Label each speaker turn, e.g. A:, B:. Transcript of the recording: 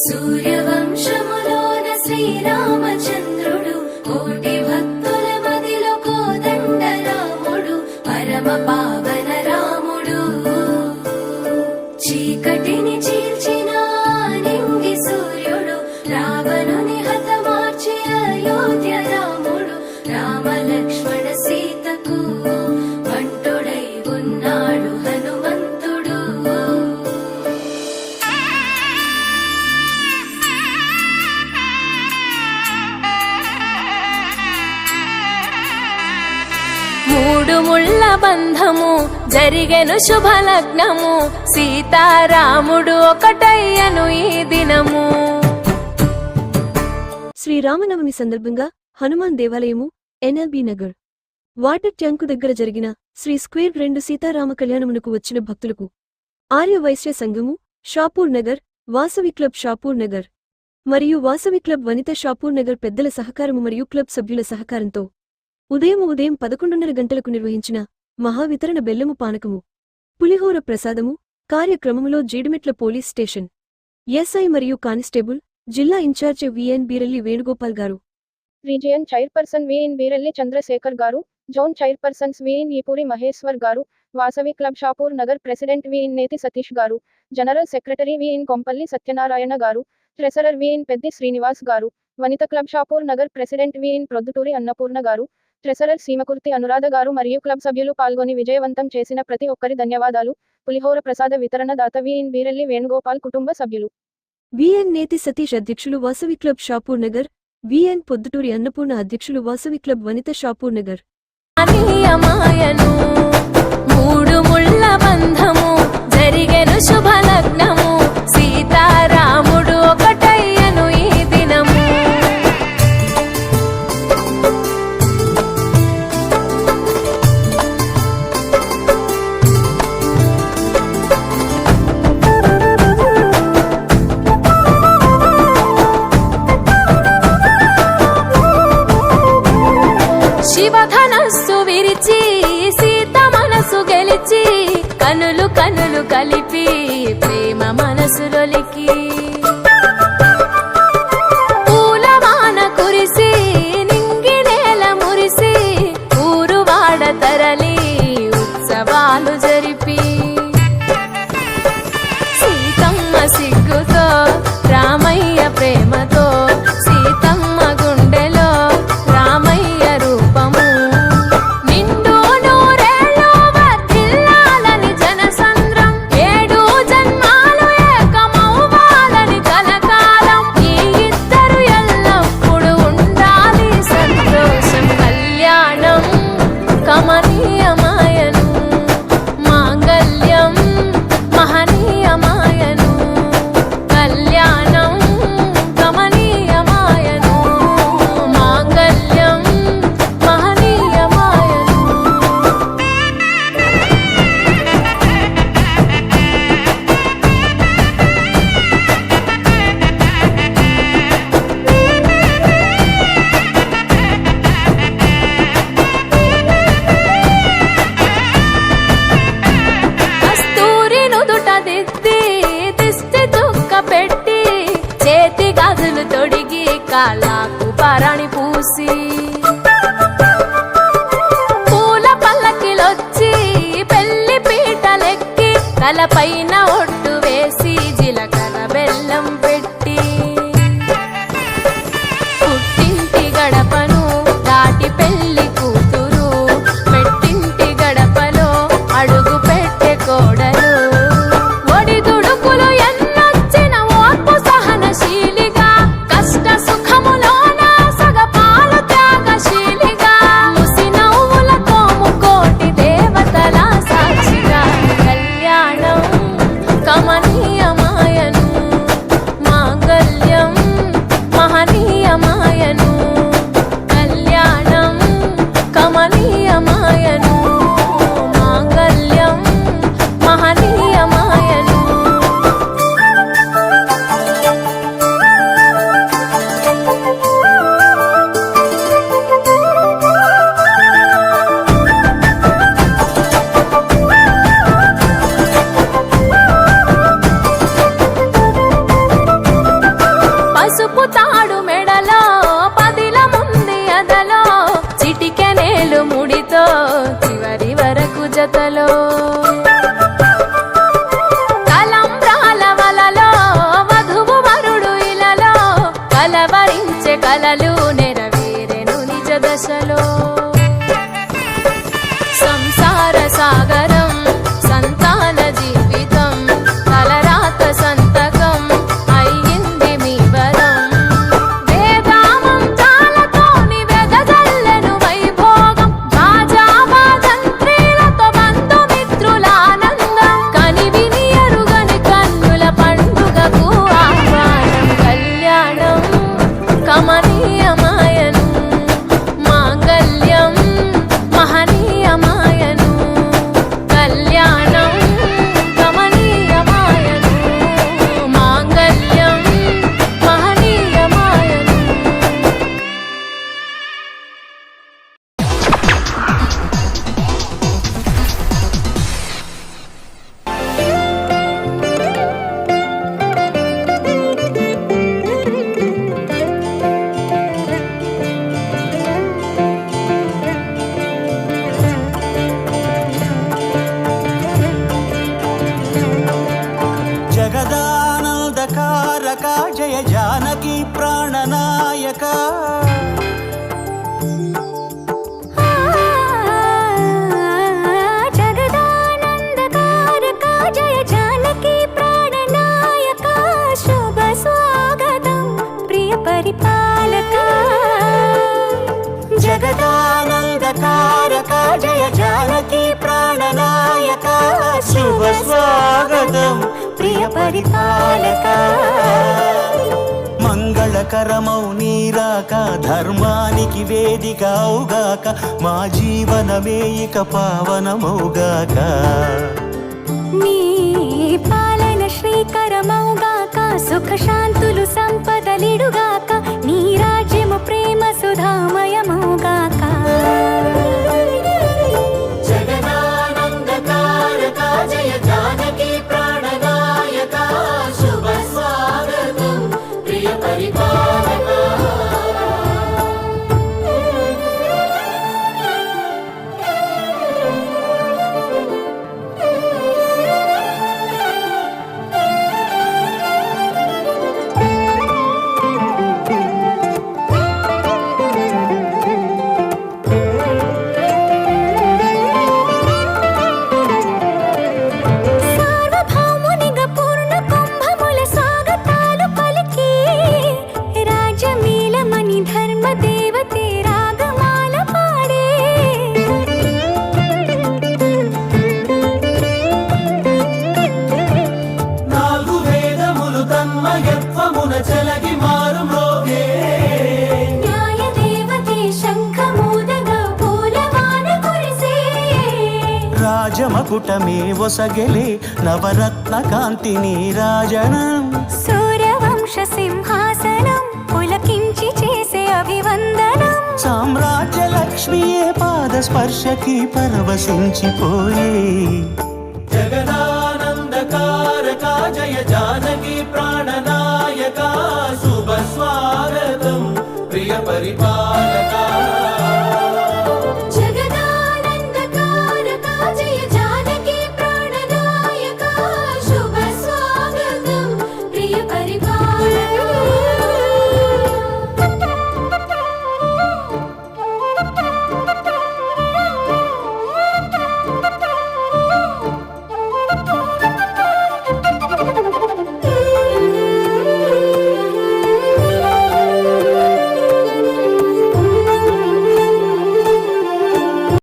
A: సూర్యవంశములోన శ్రీరామచంద్రుడు కోటి భక్తుల మదిలో కోదండ రాముడు పరమ పావన రాముడు చీకటిని చీల్చిన నింగి సూర్యుడు రావణుని హతమార్చి అయోధ్య రాముడు రామ లక్ష్మణ సీతకు వంటుడై ఉన్నాడు హనుమంతుడు. మూడు ముళ్ళ బంధము జరిగెను శుభలగ్నము సీతారాముడు ఒకటయ్యను ఈ దినము.
B: శ్రీరామనవమి సందర్భంగా హనుమాన్ దేవాలయము ఎన్ఎల్బీ నగర్ వాటర్ ట్యాంకు దగ్గర జరిగిన శ్రీ స్క్వేర్ 2 సీతారామ కళ్యాణమునకు వచ్చిన భక్తులకు ఆర్య వైశ్య సంఘము షాపూర్ నగర్, వాసవి క్లబ్ షాపూర్ నగర్ మరియు వాసవి క్లబ్ వనిత షాపూర్ నగర్ పెద్దల సహకారము మరియు క్లబ్ సభ్యుల సహకారంతో ఉదయం 11:30 గంటలకు నిర్వహించిన మహావితరణ బెల్లము పానకము పులిహోర ప్రసాదము కార్యక్రమములో జీడిమెట్ల పోలీస్ స్టేషన్ ఎస్ఐ మరియు కానిస్టేబుల్ జిల్లా incharge VN Beeralli Venugopal garu,
C: region chairperson VN Beeralli Chandrashekar garu, zone chairpersons VN Eepuri Maheshwar garu, Vasavi club Shapur Nagar president VN Neti Satish garu, general secretary VN Kompalli Satyanarayana garu, treasurer VN Peddi Srinivas garu, Vanitha club Shapur Nagar president VN Proddaturi Annapurna garu, treasurer Seemakurthi Anuradha గారు మరియు క్లబ్ సభ్యులు పాల్గొని విజయవంతం చేసిన ప్రతి ఒక్కరి ధన్యవాదాలు. పులిహోర ప్రసాద వితరణ దాత విఎన్ బీరల్లి వేణుగోపాల్ కుటుంబ సభ్యులు.
B: విఎన్ నేతి సతీష్ అధ్యక్షులు వాసవి క్లబ్ షాపూర్ నగర్, విఎన్ పొద్దుటూరి అన్నపూర్ణ అధ్యక్షులు వాసవి క్లబ్ వనిత షాపూర్ నగర్.
A: మూడు ముళ్ళ బంధము జరిగెను శుభలగ్నము సీతారాముడు ఒకటయ్యను ఈ దినము. శివధనస్సు విరిచి సీత మనసు గెలిచి కనులు కనులు కలిపి ప్రేమ మనసులొలికి పూలవాన కురిసి నింగి నేల మురిసి ఊరువాడ తరలి ఉత్సవాలు జరిపి సీతమ్మ సిగ్గుతో రామయ్య ప్రేమతో సీతమ్మ గుండెలో రామయ్య రూపము నిండు నూరేళ్ళు వర్ధిల్లాలని జనసంద్రం ఏడు జన్మాలు ఏకమవ్వాలని కలకాలం ఈ ఇద్దరు ఎల్లప్పుడూ ఉండాలి సంతోషం. కళ్యాణం కమనీయమాయను మాంగళ్యం మహనీయమాయను కళ్యాణం కమనీయమాయను మాంగళ్యం మహనీయమాయను. కస్తూరి నుదుట దిద్ది దిష్టి చుక్క పెట్టి చేతి గాజులు తొడిగి కాళ్ళకు పారాణి పూసి పూల పల్లకిలొచ్చి పెళ్లి పీటలెక్కి తలపైన ఒట్టు వేసి జీలకర్ర బెల్లం పెట్టి పుట్టింటి గడపను దాటి పెళ్లి కూతురు మెట్టింటి గడపలో అడుగు పెట్టే కోడలు ఒడిదుడుకులు ఎన్నొచ్చిన ఓర్పు సహనశీలిగా కష్ట సుఖములోన సగపాలు త్యాగశీలిగా ముసి నవ్వులతో ముకోటి దేవతల సాక్షిగా కళ్యాణం కమనీయమాయ కలలు నెరవేరెను నిజ దశలో సంసార సాగరం సంతాన జీవితం తలరాత సంతకం అయ్యింది మీ వరం వేదామంతాలతోని వెదజల్లెను వైభోగం రాజావాదంత్రీలతో బంధుమిత్రులానందం కనివిని ఎరుగని కన్నుల పండుగకు ఆహ్వానం కళ్యాణం కమనీయమాయను మాంగళ్యం మహనీయమాయను కళ్యాణం కమనీయమాయను మాంగళ్యం మహనీయమాయను
D: జగదానందకారక జయ జానకి ప్రాణనాయక
A: జగదానందకారక జయ జానకి ప్రాణనాయక శుభ స్వాగతం ప్రియ పరిపాలక
D: జగదానందకారక జయ జానకి ప్రాణనాయక శుభ స్వాగతం ప్రియ పరిపాలక మంగళకరమౌ నీరాక ధర్మానికి వేదిక అవుగాక మా జీవనమే ఇక పావనమౌగాక
A: నీ పాలన శ్రీకరమౌగాక సుఖ శాంతులు సంపదలిడుగాక నీ రాజ్యము ప్రేమ సుధామయమౌగాక
D: జగదానందకారక జయ జానకి ప్రాణనాయక శుభ స్వాగతం ప్రియ పరిపాలక
A: సార్వభౌమునిగా పూర్ణ కుంభముల స్వాగతాలు పలికి రాజమీలమణి ధర్మ దేవతే రాగమాల పాడే
D: నాలుగు వేదములు తన్మయత్వమున చెలగి మారు మ్రోగే
A: న్యాయ దేవతే శంఖమూదగా పూలవాన కురిసే
D: రాజమకుటమే ఒసగెలే నవరత్న కాంతి నీరాజనం
A: సూర్యవంశ సింహాసనం పులకించి చేసే అభివందనం
D: సామ్రాజ్య లక్ష్మియే పాద స్పర్శకి పరవశించిపోయే జగదానందకారక జయ జానకి ప్రాణనాయక శుభ స్వాగతం ప్రియ పరిపాలక